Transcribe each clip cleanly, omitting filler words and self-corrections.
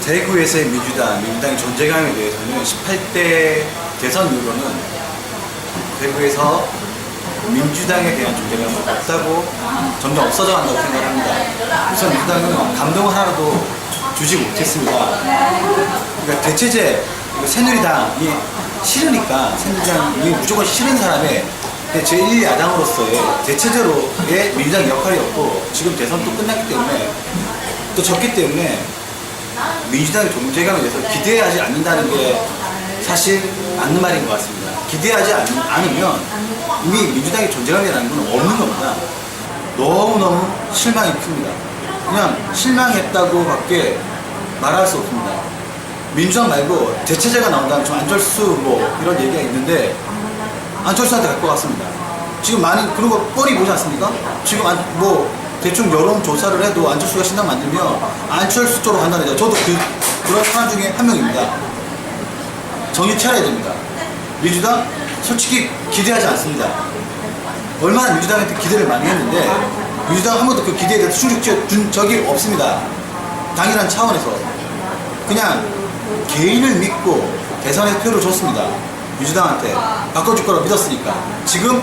대구에서의 민주당의 존재감에 대해서는 18대 대선 이후로는 대구에서 민주당에 대한 존재감은 없다고 점점 없어져 간다고 생각합니다. 그래서 민주당은 감동을 하나도 주지 못했습니다. 그러니까 대체제, 새누리당이 싫으니까 새누리당이 무조건 싫은 사람의 제1야당으로서의 대체제로의 민주당 역할이었고, 지금 대선 또 끝났기 때문에 또 졌기 때문에 민주당의 존재감에 대해서 기대하지 않는다는 게 사실 맞는 말인 것 같습니다. 기대하지 않으면 이미 민주당의 존재감이라는 건 없는 겁니다. 너무너무 실망이 큽니다. 그냥 실망했다고 밖에 말할 수 없습니다. 민주당 말고 대체제가 나온다면 좀 안철수 뭐 이런 얘기가 있는데 안철수한테 갈 것 같습니다. 지금 많이 그런 거 뻔히 보지 않습니까? 지금 뭐 대충 여론조사를 해도 안철수가 신당 만들면 안철수 쪽으로 간다는 거죠. 저도 그런 사람 중에 한 명입니다. 정신 차려야 됩니다. 민주당 솔직히 기대하지 않습니다. 얼마나 민주당한테 기대를 많이 했는데 민주당 한 번도 그 기대에 대해서 충족 준 적이 없습니다. 당이란 차원에서 그냥 개인을 믿고 대선에서 표를 줬습니다. 민주당한테 바꿔줄 거라고 믿었으니까. 지금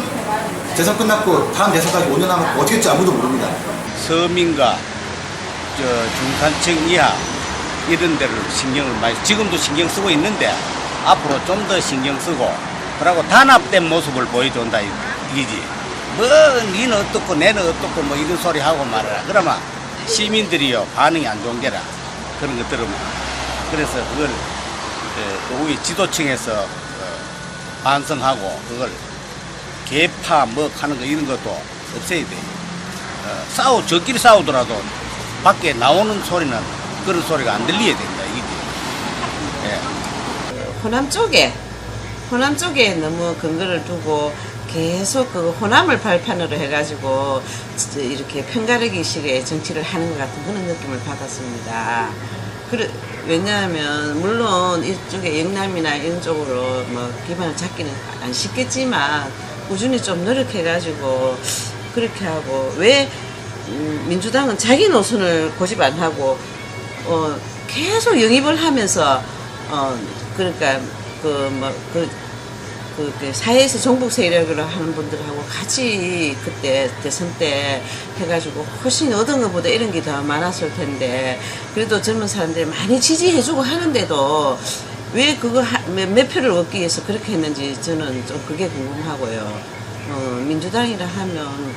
대선 끝났고 다음 대선까지 5년 남았고 어떻게 될지 아무도 모릅니다. 서민과 중산층 이하 이런 데를 신경을 많이, 지금도 신경 쓰고 있는데 앞으로 좀 더 신경 쓰고 그러고 단합된 모습을 보여준다 이기지. 뭐 니는 어떻고 내는 어떻고 뭐 이런 소리 하고 말해라. 그러면 시민들이요 반응이 안 좋은 게라 그런 거 들으면. 그래서 그걸 우리 지도층에서 반성하고 그걸 개파 뭐 하는 거 이런 것도 없애야 돼. 저끼리 싸우더라도 밖에 나오는 소리는 그런 소리가 안 들려야 된다 이게. 예. 호남 쪽에 너무 근거를 두고 계속 그 호남을 발판으로 해가지고 이렇게 편가르기식의 정치를 하는 것 같은 그런 느낌을 받았습니다. 왜냐하면 물론 이쪽에 영남이나 이런 쪽으로 뭐 기반을 잡기는 안 쉽겠지만 꾸준히 좀 노력해가지고 그렇게 하고, 왜 민주당은 자기 노선을 고집 안 하고 계속 영입을 하면서 그러니까 사회에서 종북 세력을 하는 분들하고 같이 그때 대선 때 해가지고 훨씬 얻은 것보다 이런 게 더 많았을 텐데, 그래도 젊은 사람들이 많이 지지해주고 하는데도 왜 그거 몇 표를 얻기 위해서 그렇게 했는지 저는 좀 그게 궁금하고요. 민주당이라 하면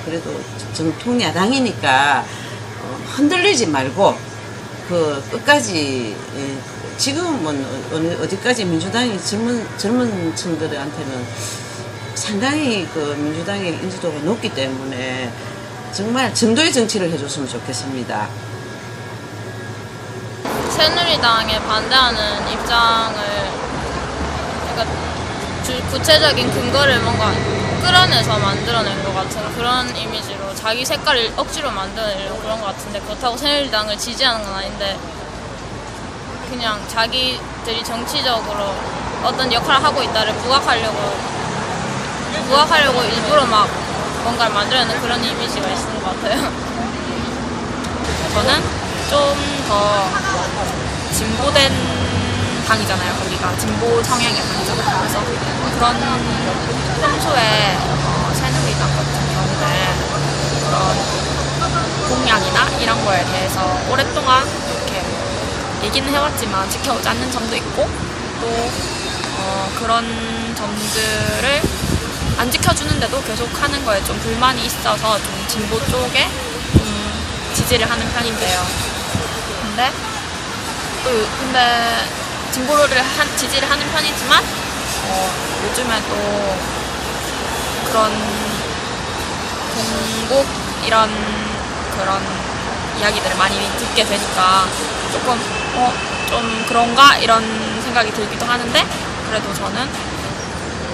그래도 정통 야당이니까 흔들리지 말고 끝까지 지금은 어디까지 민주당이 젊은 층들한테는 상당히 민주당의 인지도가 높기 때문에 정말 정도의 정치를 해줬으면 좋겠습니다. 새누리당에 반대하는 입장을, 그러니까 구체적인 근거를 뭔가 끌어내서 만들어낸 것 같은 그런 이미지로 자기 색깔을 억지로 만들어내려고 그런 것 같은데, 그렇다고 새누리당을 지지하는 건 아닌데 그냥 자기들이 정치적으로 어떤 역할을 하고 있다를 부각하려고 일부러 막 뭔가를 만들어내는 그런 이미지가 있는 것 같아요. 저는 좀 더 진보된 당이잖아요. 거기가 진보 성향의 당이잖아요. 그래서 그런 평소에 새누리당 같은 경우에 그런 공약이나 이런 거에 대해서 오랫동안 이렇게 얘기는 해왔지만 지켜오지 않는 점도 있고, 또 그런 점들을 안 지켜주는데도 계속 하는 거에 좀 불만이 있어서 좀 진보 쪽에 좀 지지를 하는 편인데요. 근데 진보를 지지를 하는 편이지만 요즘에 또 그런 공복 이런 그런 이야기들을 많이 듣게 되니까 조금 좀 그런가 이런 생각이 들기도 하는데, 그래도 저는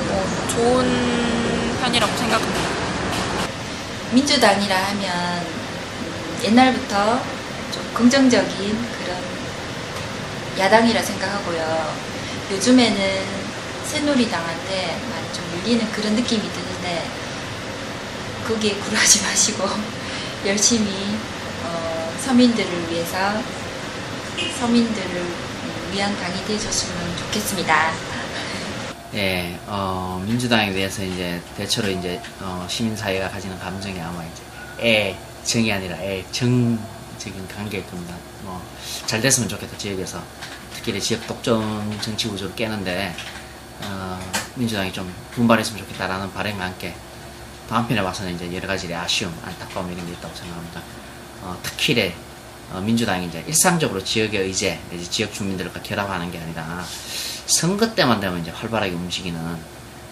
뭐 좋은 편이라고 생각합니다. 민주당이라 하면 옛날부터 좀 긍정적인 그런 야당이라 생각하고요. 요즘에는 새누리당한테 많이 좀 밀리는 그런 느낌이 드는데 거기에 굴하지 마시고 열심히 서민들을 위해서 서민들을 위한 당이 되어줬으면 좋겠습니다. 예, 민주당에 대해서 이제 대체로 이제 시민사회가 가지는 감정이 아마 이제 애정이 아니라 애정적인 관계일 겁니다. 잘 됐으면 좋겠다, 지역에서. 특히 지역 독점 정치 구조를 깨는데 민주당이 좀 분발했으면 좋겠다라는 바람과 함께 또 한편에 봐서는 이제 여러 가지 아쉬움, 안타까움 이런 게 있다고 생각합니다. 특히 민주당이 이제 일상적으로 지역의 의제, 내지 지역 주민들과 결합하는 게 아니라 선거 때만 되면 이제 활발하게 움직이는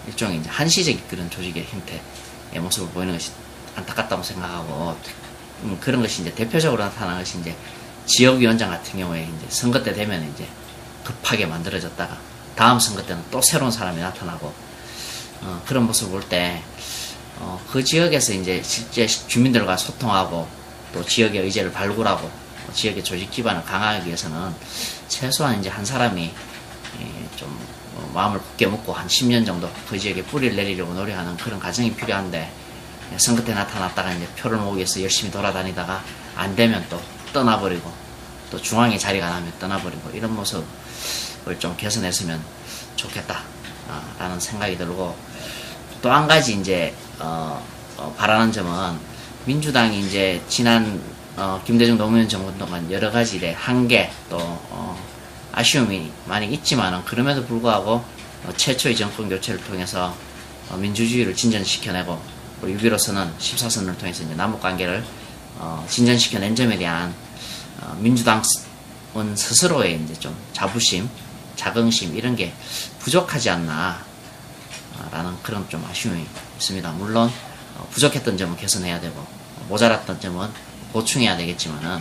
일종의 이제 한시적인 그런 조직의 형태의 모습을 보이는 것이 안타깝다고 생각하고, 그런 것이 이제 대표적으로 나타나는 것이 이제 지역위원장 같은 경우에 이제 선거 때 되면 이제 급하게 만들어졌다가 다음 선거 때는 또 새로운 사람이 나타나고, 그런 모습을 볼 때 그 지역에서 이제 실제 주민들과 소통하고 또 지역의 의제를 발굴하고 지역의 조직 기반을 강화하기 위해서는 최소한 이제 한 사람이 좀 마음을 굳게 먹고 한 10년 정도 그 지역에 뿌리를 내리려고 노력하는 그런 과정이 필요한데, 선거 때 나타났다가 이제 표를 모으기 위해서 열심히 돌아다니다가 안 되면 또 떠나버리고 또 중앙에 자리가 나면 떠나버리고 이런 모습을 좀 개선했으면 좋겠다라는 생각이 들고, 또 한 가지 이제 바라는 점은 민주당이 이제 지난 김대중 노무현 정부 동안 여러 가지 일에 한계 또 아쉬움이 많이 있지만은 그럼에도 불구하고 최초의 정권 교체를 통해서 민주주의를 진전시켜내고 6.15선언 14선을 통해서 이제 남북 관계를 진전시켜낸 점에 대한 민주당은 스스로의 이제 좀 자부심, 자긍심 이런 게 부족하지 않나 라는 그런 좀 아쉬움이 있습니다. 물론 부족했던 점은 개선해야 되고 모자랐던 점은 보충해야 되겠지만은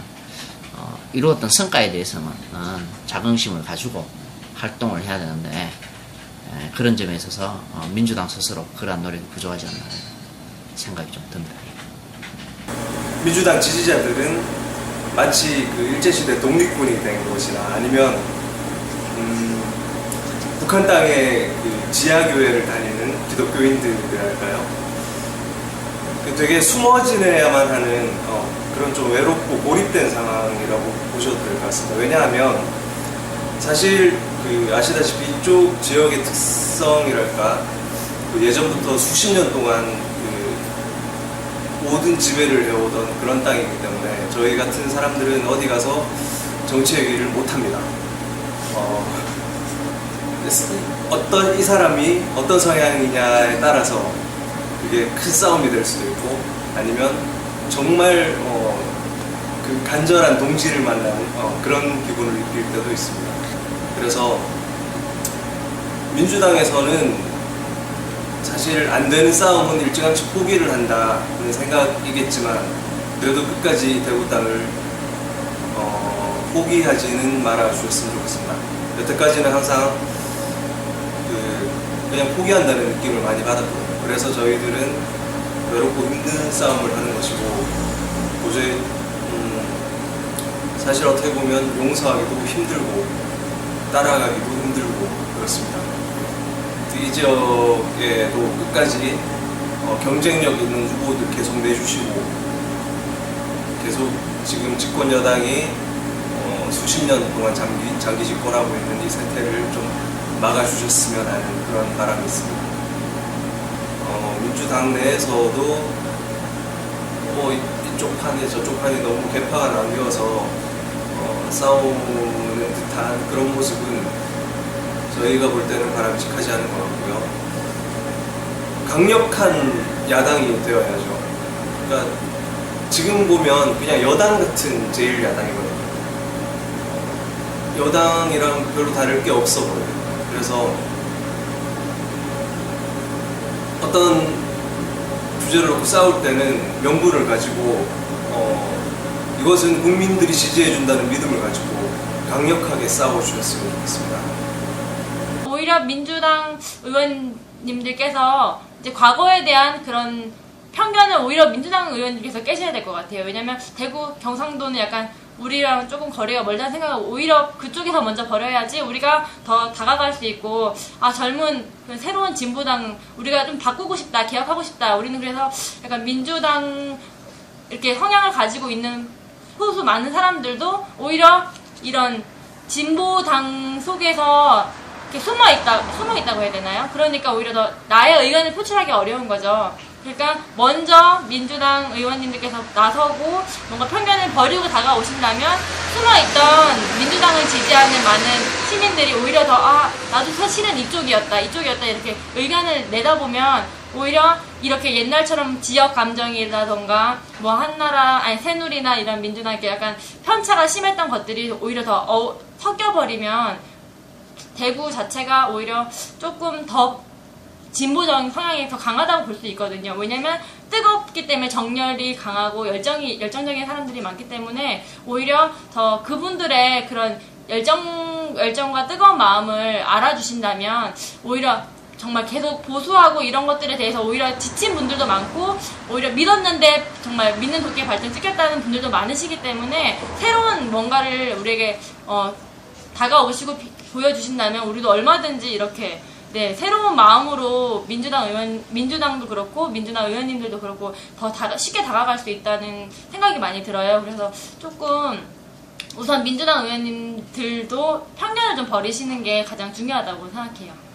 이루었던 성과에 대해서는 자긍심을 가지고 활동을 해야 되는데, 그런 점에 있어서 민주당 스스로 그러한 노력이 부족하지 않나 생각이 좀 듭니다. 민주당 지지자들은 마치 그 일제시대 독립군이 된 것이나 아니면 북한 땅의 그 지하교회를 다니는 기독교인들이랄까요? 되게 숨어 지내야만 하는 그런 좀 외롭고 고립된 상황이라고 보셔도 될 것 같습니다. 왜냐하면 사실 그 아시다시피 이쪽 지역의 특성이랄까, 그 예전부터 수십 년 동안 그 모든 지배를 해오던 그런 땅이기 때문에 저희 같은 사람들은 어디 가서 정치 얘기를 못합니다. 어떤 이 사람이 어떤 성향이냐에 따라서 그게 큰 싸움이 될 수도 있고, 아니면 정말 그 간절한 동지를 만나는 그런 기분을 느낄 때도 있습니다. 그래서 민주당에서는 사실 안 되는 싸움은 일찌감치 포기를 한다는 생각이겠지만, 그래도 끝까지 대구 땅을 포기하지는 말아 주셨으면 좋겠습니다. 여태까지는 항상 그냥 포기한다는 느낌을 많이 받았거든요. 그래서 저희들은 외롭고 힘든 싸움을 하는 것이고, 도저히 사실 어떻게 보면 용서하기도 힘들고 따라가기도 힘들고 그렇습니다. 이 지역에도 끝까지 경쟁력 있는 후보들 계속 내주시고, 계속 지금 집권 여당이 수십 년 동안 장기 집권하고 있는 이 사태를 좀 막아주셨으면 하는 그런 바람이 있습니다. 민주당 내에서도 이쪽 판에 저쪽 판에 너무 개파가 나뉘어서 싸우는 듯한 그런 모습은 저희가 볼 때는 바람직하지 않은 것 같고요. 강력한 야당이 되어야죠. 그러니까 지금 보면 그냥 여당 같은 제1야당이거든요. 여당이랑 별로 다를 게 없어 보여요. 그래서 어떤 주제를 놓고 싸울 때는 명분을 가지고 이것은 국민들이 지지해준다는 믿음을 가지고 강력하게 싸워주셨으면 좋겠습니다. 오히려 민주당 의원님들께서 이제 과거에 대한 그런 편견을 오히려 민주당 의원님께서 깨셔야 될 것 같아요. 왜냐면 대구, 경상도는 약간 우리랑 조금 거리가 멀다는 생각을 오히려 그쪽에서 먼저 버려야지 우리가 더 다가갈 수 있고, 젊은 새로운 진보당 우리가 좀 바꾸고 싶다, 개혁하고 싶다. 우리는 그래서 약간 민주당 이렇게 성향을 가지고 있는 소수 많은 사람들도 오히려 이런 진보당 속에서 이렇게 숨어 있다고 해야 되나요? 그러니까 오히려 더 나의 의견을 표출하기 어려운 거죠. 그러니까 먼저 민주당 의원님들께서 나서고 뭔가 편견을 버리고 다가오신다면 숨어있던 민주당을 지지하는 많은 시민들이 오히려 더 나도 사실은 이쪽이었다 이렇게 의견을 내다보면 오히려 이렇게 옛날처럼 지역 감정이라던가 뭐 한나라 아니 새누리나 이런 민주당 이렇게 약간 편차가 심했던 것들이 오히려 더 섞여버리면 대구 자체가 오히려 조금 더 진보적인 성향이 더 강하다고 볼 수 있거든요. 왜냐면 뜨겁기 때문에 정열이 강하고 열정적인 사람들이 많기 때문에 오히려 더 그분들의 그런 열정과 뜨거운 마음을 알아주신다면 오히려 정말 계속 보수하고 이런 것들에 대해서 오히려 지친 분들도 많고 오히려 믿었는데 정말 믿는 도끼에 발등 찍혔다는 분들도 많으시기 때문에 새로운 뭔가를 우리에게 다가오시고 보여주신다면 우리도 얼마든지 이렇게 새로운 마음으로 민주당도 그렇고 민주당 의원님들도 그렇고 더 쉽게 다가갈 수 있다는 생각이 많이 들어요. 그래서 조금 우선 민주당 의원님들도 편견을 좀 버리시는 게 가장 중요하다고 생각해요.